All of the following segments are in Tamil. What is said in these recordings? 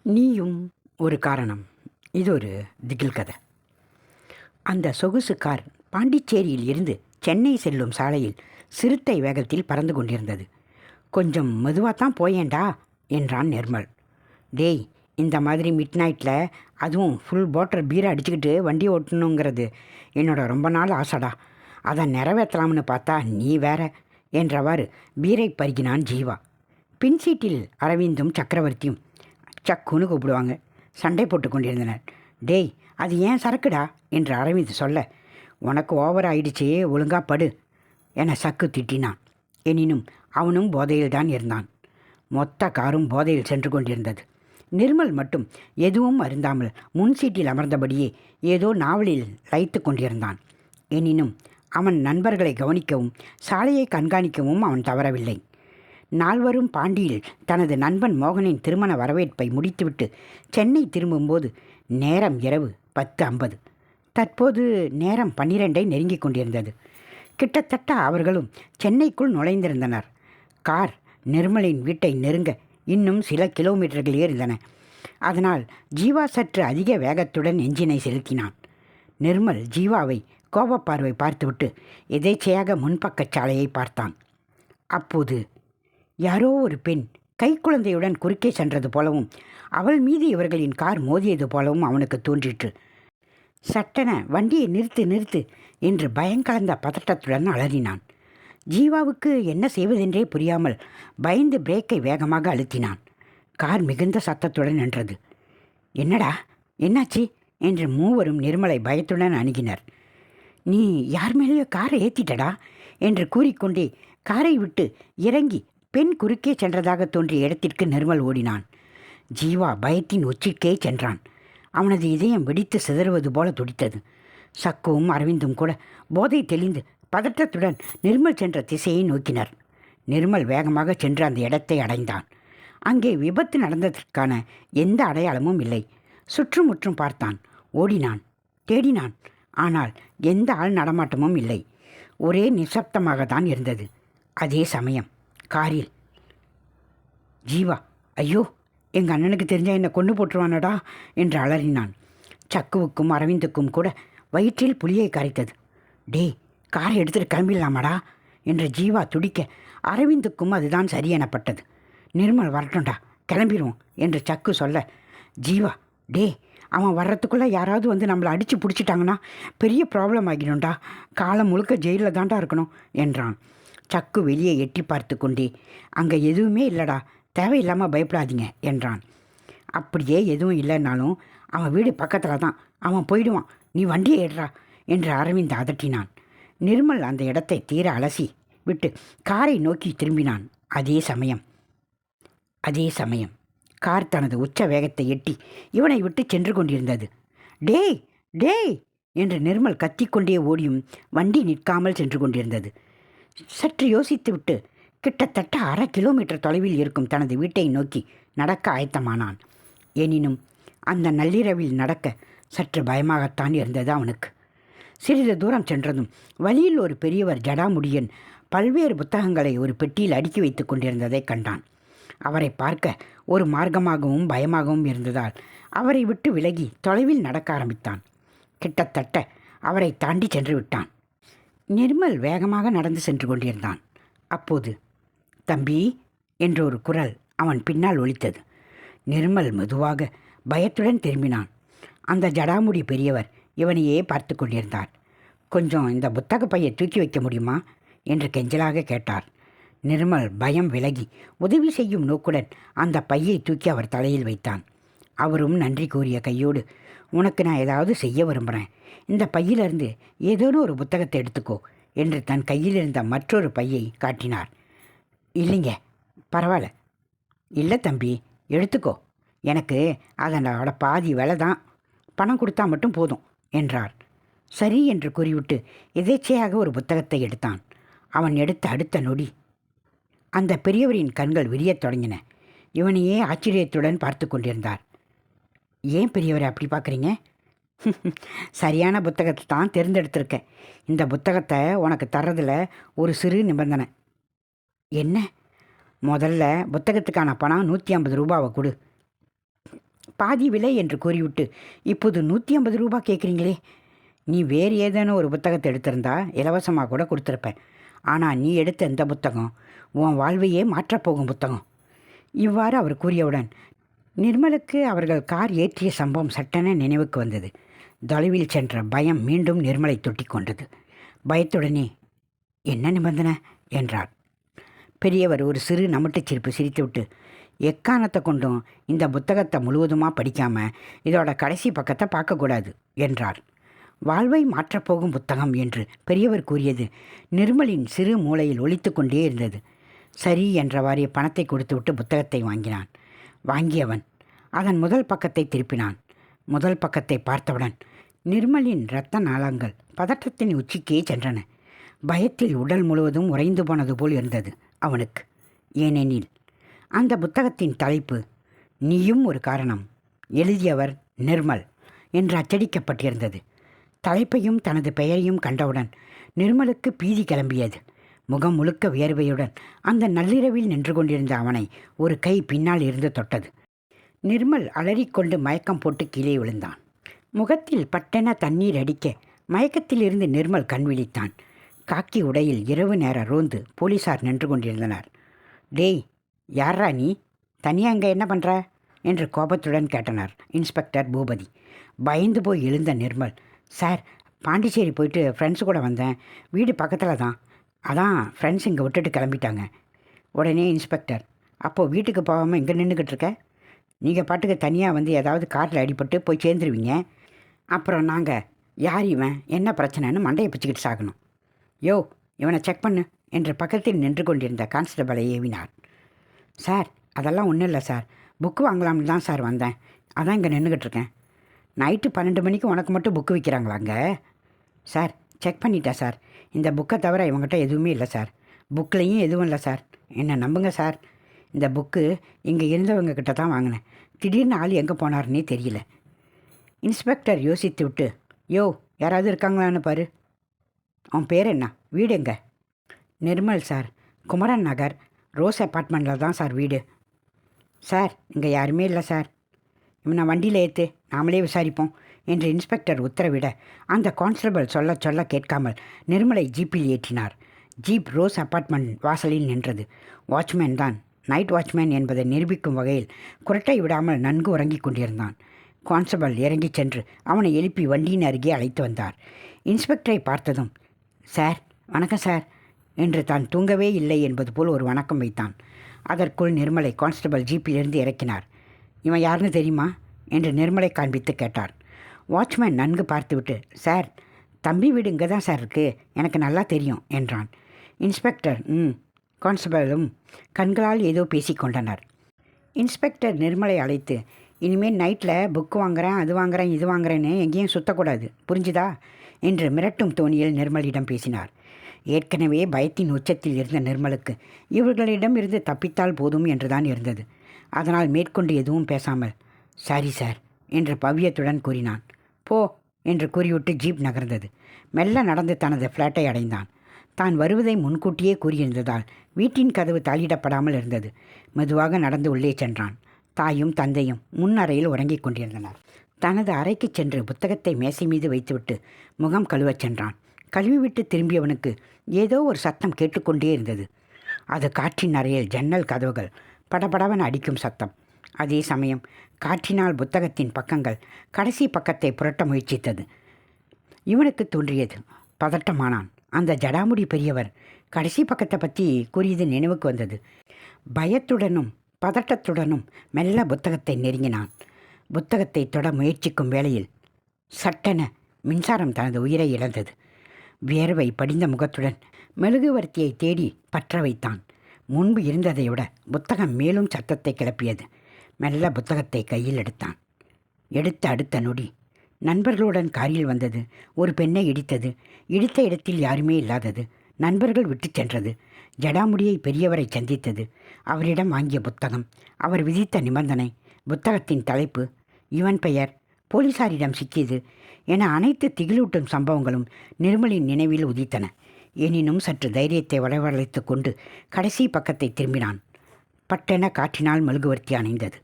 நீயும் ஒரு காரணம். இது ஒரு திகில் கதை. அந்த சொகுசு கார் பாண்டிச்சேரியில் இருந்து சென்னை செல்லும் சாலையில் சிறுத்தை வேகத்தில் பறந்து கொண்டிருந்தது. கொஞ்சம் மெதுவாக தான் போயேண்டா என்றான் நிர்மல். டேய், இந்த மாதிரி மிட் நைட்டில் அதுவும் ஃபுல் பாட்டில் பீரை அடிச்சுக்கிட்டு வண்டி ஓட்டணுங்கிறது என்னோட ரொம்ப நாள் ஆசைடா. அதை நிறைவேற்றலாம்னு பார்த்தா நீ வேற என்றவாறு பீரை பருகினான் ஜீவா. பின்சீட்டில் அரவிந்தும் சக்கரவர்த்தியும் சக்குன்னு கூப்பிடுவாங்க சண்டை போட்டு கொண்டிருந்தனர். டேய், அது ஏன் சரக்குடா என்று அரவிந்த் சொல்ல, உனக்கு ஓவர் ஆயிடுச்சு, ஒழுங்கா படு என சக்கு திட்டினான். எனினும் அவனும் போதையில் தான் இருந்தான். மொத்த காரும் போதையில் சென்று கொண்டிருந்தது. நிர்மல் மட்டும் எதுவும் அருந்தாமல் முன் சீட்டில் அமர்ந்தபடியே ஏதோ நாவலில் லயித்து கொண்டிருந்தான். எனினும் அவன் நண்பர்களை கவனிக்கவும் சாலையை கண்காணிக்கவும் அவன் தவறவில்லை. நால்வரும் பாண்டியில் தனது நண்பன் மோகனின் திருமண வரவேற்பை முடித்துவிட்டு சென்னை திரும்பும்போது நேரம் இரவு 10:50. தற்போது நேரம் 12 நெருங்கிக் கொண்டிருந்தது. கிட்டத்தட்ட அவர்களும் சென்னைக்குள் நுழைந்திருந்தனர். கார் நிர்மலின் வீட்டை நெருங்க இன்னும் சில கிலோமீட்டர்களே இருந்தன. அதனால் ஜீவா சற்று அதிக வேகத்துடன் எஞ்சினை செலுத்தினான். நிர்மல் ஜீவாவை கோபப்பார்வை பார்த்துவிட்டு எதேச்சையாக முன்பக்கச் சாலையை பார்த்தான். அப்போது யாரோ ஒரு பெண் கைக்குழந்தையுடன் குறுக்கே சென்றது போலவும் அவள் மீது இவர்களின் கார் மோதியது போலவும் அவனுக்கு தோன்றிற்று. சட்டென வண்டியை நிறுத்து நிறுத்து என்று பயங்கலந்த பதட்டத்துடன் அலறினான். ஜீவாவுக்கு என்ன செய்வதென்றே புரியாமல் பயந்து பிரேக்கை வேகமாக அழுத்தினான். கார் மிகுந்த சத்தத்துடன் நின்றது. என்னடா, என்னாச்சு என்று மூவரும் நிர்மலை பயத்துடன் அணுகினர். நீ யார் மேலேயோ காரை ஏற்றிட்டடா என்று கூறிக்கொண்டே காரை விட்டு இறங்கி பெண் குறுக்கே சென்றதாக தோன்றிய இடத்திற்கு நிர்மல் ஓடினான். ஜீவா பயத்தின் உச்சிக்கே சென்றான். அவனது இதயம் வெடித்து சிதறுவது போல துடித்தது. சக்குவும் அரவிந்தும் கூட போதை தெளிந்து பதற்றத்துடன் நிர்மல் சென்ற திசையை நோக்கினர். நிர்மல் வேகமாக சென்று அந்த இடத்தை அடைந்தான். அங்கே விபத்து நடந்ததற்கான எந்த அடையாளமும் இல்லை. சுற்றுமுற்றும் பார்த்தான், ஓடினான், தேடினான். ஆனால் எந்த ஆள் நடமாட்டமும் இல்லை. ஒரே நிசப்தமாகத்தான் இருந்தது. அதே சமயம் காரில் ஜீவா, ஐயோ, எங்கள் அண்ணனுக்கு தெரிஞ்சால் என்னை கொண்டு போட்டுருவானடா என்று அலறினான். சக்குவுக்கும் அரவிந்துக்கும் கூட வயிற்றில் புலியை கரைத்தது. டேய், காரை எடுத்துகிட்டு கிளம்பிடலாமாடா என்று ஜீவா துடிக்க அரவிந்துக்கும் அதுதான் சரி எனப்பட்டது. நிர்மல் வரட்டும்டா, கிளம்பிடுவோம் என்று சக்கு சொல்ல, ஜீவா, டே, அவன் வர்றதுக்குள்ளே யாராவது வந்து நம்மளை அடித்து பிடிச்சிட்டாங்கன்னா பெரிய ப்ராப்ளம் ஆகிடும்டா, காலம் முழுக்க ஜெயிலில் தாண்டா இருக்கணும் என்றான். சக்கு வெளியே எட்டி பார்த்து கொண்டே, அங்கே எதுவுமே இல்லைடா, தேவையில்லாமல் பயப்படாதீங்க என்றான். அப்படியே எதுவும் இல்லைன்னாலும் அவன் வீடு பக்கத்தில் தான், அவன் போயிடுவான், நீ வண்டியை ஏடுறா என்று அரவிந்த் அதட்டினான். நிர்மல் அந்த இடத்தை தீர அலசி விட்டு காரை நோக்கி திரும்பினான். அதே சமயம் கார் தனது உச்ச வேகத்தை எட்டி இவனை விட்டு சென்று கொண்டிருந்தது. டேய் டேய் என்று நிர்மல் கத்திக்கொண்டே ஓடியும் வண்டி நிற்காமல் சென்று கொண்டிருந்தது. சற்று யோசித்துவிட்டு கிட்டத்தட்ட 1/2 கிலோமீட்டர் தொலைவில் இருக்கும் தனது வீட்டை நோக்கி நடக்க ஆயத்தமானான். எனினும் அந்த நள்ளிரவில் நடக்க சற்று பயமாகத்தான் இருந்தது அவனுக்கு. சிறிது தூரம் சென்றதும் வழியில் ஒரு பெரியவர் ஜடாமுடியன் பல்வேறு புத்தகங்களை ஒரு பெட்டியில் அடுக்கி வைத்து கொண்டிருந்ததை கண்டான். அவரை பார்க்க ஒரு மார்க்கமாகவும் பயமாகவும் இருந்ததால் அவரை விட்டு விலகி தொலைவில் நடக்க ஆரம்பித்தான். கிட்டத்தட்ட அவரை தாண்டி சென்று விட்டான். நிர்மல் வேகமாக நடந்து சென்று கொண்டிருந்தான். அப்போது தம்பி என்ற ஒரு குரல் அவன் பின்னால் ஒலித்தது. நிர்மல் மெதுவாக பயத்துடன் திரும்பினான். அந்த ஜடாமுடி பெரியவர் இவனையே பார்த்து கொண்டிருந்தார். கொஞ்சம் இந்த புத்தக பையை தூக்கி வைக்க முடியுமா என்று கெஞ்சலாக கேட்டார். நிர்மல் பயம் விலகி உதவி செய்யும் நோக்குடன் அந்த பையை தூக்கி அவர் தலையில் வைத்தான். அவரும் நன்றி கூறிய கையோடு, உனக்கு நான் ஏதாவது செய்ய விரும்புகிறேன், இந்த பையிலிருந்து ஏதோனும் ஒரு புத்தகத்தை எடுத்துக்கோ என்று தன் கையில் இருந்த மற்றொரு பையை காட்டினார். இல்லைங்க, பரவாயில்ல. இல்லை தம்பி, எடுத்துக்கோ, எனக்கு அதனோட பாதி விலை தான், பணம் கொடுத்தா மட்டும் போதும் என்றார். சரி என்று கூறிவிட்டு எதேச்சையாக ஒரு புத்தகத்தை எடுத்தான். அவன் எடுத்த அடுத்த நொடி அந்த பெரியவரின் கண்கள் விரியத் தொடங்கின. இவனையே ஆச்சரியத்துடன் பார்த்து கொண்டிருந்தார். ஏன் பெரியவரை அப்படி பார்க்குறீங்க? சரியான புத்தகத்தை தான் தேர்ந்தெடுத்திருக்கேன். இந்த புத்தகத்தை உனக்கு தர்றதில் ஒரு சிறு நிபந்தனை. என்ன? முதல்ல புத்தகத்துக்கான பணம் 150 ரூபாவை கொடு. பாதி விலை என்று கூறிவிட்டு இப்போது 150 ரூபாய் கேட்குறீங்களே. நீ வேறு ஏதேனும் ஒரு புத்தகத்தை எடுத்திருந்தா இலவசமாக கூட கொடுத்துருப்பேன். ஆனால் நீ எடுத்த இந்த புத்தகம் உன் வாழ்வையே மாற்றப்போகும் புத்தகம். இவ்வாறு அவர் கூறியவுடன் நிர்மலுக்கு அவர்கள் கார் ஏற்றிய சம்பவம் சட்டென நினைவுக்கு வந்தது. தொலைவில் சென்ற பயம் மீண்டும் நிர்மலை தொட்டி கொண்டது. பயத்துடனே, என்ன நிபந்தனை என்றார். பெரியவர் ஒரு சிறு நமட்டுச் சிரிப்பு சிரித்துவிட்டு, எக்காரணத்தை கொண்டும் இந்த புத்தகத்தை முழுவதுமாக படிக்காமல் இதோட கடைசி பக்கத்தை பார்க்கக்கூடாது என்றார். வாழ்வை மாற்றப்போகும் புத்தகம் என்று பெரியவர் கூறியது நிர்மலின் சிறு மூளையில் ஒலித்து கொண்டே இருந்தது. சரி என்றவாறு பணத்தை கொடுத்துவிட்டு புத்தகத்தை வாங்கினான். வாங்கியவன் அதன் முதல் பக்கத்தை திருப்பினான். முதல் பக்கத்தை பார்த்தவுடன் நிர்மலின் இரத்த நாளங்கள் பதற்றத்தின் உச்சிக்கே சென்றன. பயத்தில் உடல் முழுவதும் உறைந்து போனது போல் இருந்தது அவனுக்கு. ஏனெனில் அந்த புத்தகத்தின் தலைப்பு நீயும் ஒரு காரணம், எழுதியவர் நிர்மல் என்று அச்சடிக்கப்பட்டிருந்தது. தலைப்பையும் தனது பெயரையும் கண்டவுடன் நிர்மலுக்கு பீதி கிளம்பியது. முகம் முழுக்க வியர்வையுடன் அந்த நள்ளிரவில் நின்று கொண்டிருந்த அவனை ஒரு கை பின்னால் இருந்து தொட்டது. நிர்மல் அலறிக்கொண்டு மயக்கம் போட்டு கீழே விழுந்தான். முகத்தில் பட்டென தண்ணீர் அடிக்க மயக்கத்திலிருந்து நிர்மல் கண் விழித்தான். காக்கி உடையில் இரவு நேர ரோந்து போலீசார் நின்று கொண்டிருந்தனர். டேய், யாரா நீ? தனியாக அங்கே என்ன பண்ணுற என்று கோபத்துடன் கேட்டனர் இன்ஸ்பெக்டர் பூபதி. பயந்து போய் எழுந்த நிர்மல், சார், பாண்டிச்சேரி போயிட்டு ஃப்ரெண்ட்ஸு கூட வந்தேன். வீடு பக்கத்தில் தான். அதான் ஃப்ரெண்ட்ஸ் இங்கே விட்டுட்டு கிளம்பிட்டாங்க. உடனே இன்ஸ்பெக்டர், அப்போது வீட்டுக்கு போகாமல் இங்கே நின்றுக்கிட்டு இருக்க? நீங்கள் பாட்டுக்கு தனியாக வந்து ஏதாவது காரில் அடிபட்டு போய் சேர்ந்துருவீங்க. அப்புறம் நாங்கள் யார் இவன், என்ன பிரச்சனைன்னு மண்டையை பிச்சுக்கிட்டு சாகணும். யோ, இவனை செக் பண்ணு என்று பக்கத்தில் நின்று கொண்டிருந்த கான்ஸ்டபிளை ஏவினார். சார், அதெல்லாம் ஒன்றும் இல்லை சார், புக்கு வாங்கலாம்னு தான் சார் வந்தேன். அதான் இங்கே நின்றுக்கிட்டு இருக்கேன். நைட்டு 12 மணிக்கு உனக்கு மட்டும் புக்கு விற்கிறாங்களாங்க? சார், செக் பண்ணிட்டேன் சார். இந்த புக்கை தவிர இவங்ககிட்ட எதுவுமே இல்லை சார். புக்லேயும் எதுவும் இல்லை சார். என்னை நம்புங்க சார். இந்த புக்கு இங்கே இருந்தவங்க கிட்ட தான் வாங்கினேன். திடீர்னு ஆள் எங்கே போனார்னே தெரியல. இன்ஸ்பெக்டர் யோசித்து விட்டு, யோ, யாராவது இருக்காங்களான்னு பாரு. அவன் பேர் என்ன? வீடு எங்கே? நிர்மல் சார், குமரன் நகர் ரோஸ் அப்பார்ட்மெண்ட்டில் தான் சார் வீடு. சார், இங்கே யாருமே இல்லை சார். இவனை வண்டியில் ஏற்று நாமளே விசாரிப்போம் என்று இன்ஸ்பெக்டர் உத்தரவிட அந்த கான்ஸ்டபிள் சொல்ல சொல்ல கேட்காமல் நிர்மலை ஜீப்பில் ஏற்றினார். ஜீப் ரோஸ் அப்பார்ட்மெண்ட் வாசலில் நின்றது. வாட்ச்மேன் தான், நைட் வாட்ச்மேன் என்பதை நிரூபிக்கும் வகையில் குரட்டை விடாமல் நன்கு உறங்கிக் கொண்டிருந்தான். கான்ஸ்டபிள் இறங்கி சென்று அவனை எழுப்பி வண்டியின் அருகே அழைத்து வந்தார். இன்ஸ்பெக்டரை பார்த்ததும், சார், வணக்கம் சார் என்று தான் தூங்கவே இல்லை என்பது போல் ஒரு வணக்கம் வைத்தான். அதற்குள் நிர்மலை கான்ஸ்டபிள் ஜீப்பிலிருந்து இறக்கினார். இவன் யாருன்னு தெரியுமா என்று நிர்மலை காண்பித்து கேட்டார். வாட்ச்மேன் நன்கு பார்த்துவிட்டு, சார், தம்பி வீடு இங்கே தான் சார் இருக்குது, எனக்கு நல்லா தெரியும் என்றான். இன்ஸ்பெக்டர் கான்ஸ்டபிளும் கண்களால் ஏதோ பேசிக்கொண்டனர். இன்ஸ்பெக்டர் நிர்மலை அழைத்து, இனிமேல் நைட்டில் புக்கு வாங்குகிறேன், அது வாங்குகிறேன், இது வாங்குறேன்னு எங்கேயும் சுற்றக்கூடாது, புரிஞ்சுதா என்று மிரட்டும் தோணியில் நிர்மலிடம் பேசினார். ஏற்கனவே பயத்தின் உச்சத்தில் இருந்த நிர்மலுக்கு இவர்களிடம் இருந்து தப்பித்தால் போதும் என்றுதான் இருந்தது. அதனால் மேற்கொண்டு எதுவும் பேசாமல், சாரி சார் என்று பவ்யத்துடன் கூறினான். போ என்று கூறிவிட்டு ஜீப் நகர்ந்தது. மெல்ல நடந்து தனது ஃப்ளாட்டை அடைந்தான். தான் வருவதை முன்கூட்டியே கூறியிருந்ததால் வீட்டின் கதவு தாளிடப்படாமல் இருந்தது. மெதுவாக நடந்து உள்ளே சென்றான். தாயும் தந்தையும் முன் அறையில் உறங்கிக் கொண்டிருந்தனர். தனது அறைக்கு சென்று புத்தகத்தை மேசை மீது வைத்துவிட்டு முகம் கழுவச் சென்றான். கழுவிவிட்டு திரும்பியவனுக்கு ஏதோ ஒரு சத்தம் கேட்டுக்கொண்டே இருந்தது. அது காற்றின் அறையில் ஜன்னல் கதவுகள் படபடவென அடிக்கும் சத்தம். அதே சமயம் காற்றினால் புத்தகத்தின் பக்கங்கள் கடைசி பக்கத்தை புரட்ட முயற்சித்தது. இவனுக்கு தோன்றியது. பதட்டமானான். அந்த ஜடாமுடி பெரியவர் கடைசி பக்கத்தை பற்றி கூறியது நினைவுக்கு வந்தது. பயத்துடனும் பதட்டத்துடனும் மெல்ல புத்தகத்தை நெருங்கினான். புத்தகத்தை தொட முயற்சிக்கும் வேளையில் சட்டென மின்சாரம் தனது உயிரை இழந்தது. வியர்வை படிந்த முகத்துடன் மெழுகுவர்த்தியை தேடி பற்ற வைத்தான். முன்பு இருந்ததை விட புத்தகம் மேலும் சத்தத்தை கிளப்பியது. மெல்ல புத்தகத்தை கையில் எடுத்தான். எடுத்த அடுத்த நொடி நண்பர்களுடன் காரில் வந்தது. ஒரு பெண்ணை இடித்தது. இடித்த இடத்தில் யாருமே இல்லாதது. நண்பர்கள் விட்டு சென்றது. ஜடாமுடியை பெரியவரை சந்தித்தது. அவரிடம் வாங்கிய புத்தகம், அவர் விதித்த நிபந்தனை, புத்தகத்தின் தலைப்பு, இவன் பெயர், போலீசாரிடம் சிக்கியது என அனைத்து திகிலூட்டும் சம்பவங்களும் நிர்மலின் நினைவில் உதித்தன. எனினும் சற்று தைரியத்தை வரவழைத்து கொண்டு கடைசி பக்கத்தை திரும்பினான். பட்டென காற்றினால் மெழுகுவர்த்தி அணைந்தது.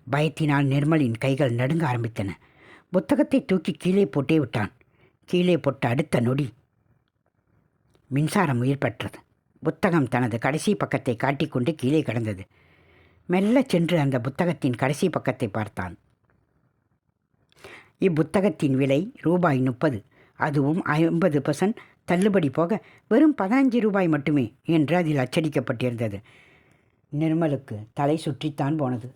பயத்தினால் நிர்மலின் கைகள் நடுங்க ஆரம்பித்தன. புத்தகத்தை தூக்கி கீழே போட்டே விட்டான். கீழே போட்ட அடுத்த நொடி மின்சாரம் உயிர் பெற்றது. புத்தகம் தனது கடைசி பக்கத்தை காட்டிக்கொண்டு கீழே கிடந்தது. மெல்ல சென்று அந்த புத்தகத்தின் கடைசி பக்கத்தை பார்த்தான். இப்புத்தகத்தின் விலை ரூபாய் 30, அதுவும் 50% தள்ளுபடி போக வெறும் 15 ரூபாய் மட்டுமே என்று அதில் அச்சடிக்கப்பட்டிருந்தது. நிர்மலுக்கு தலை சுற்றித்தான் போனது.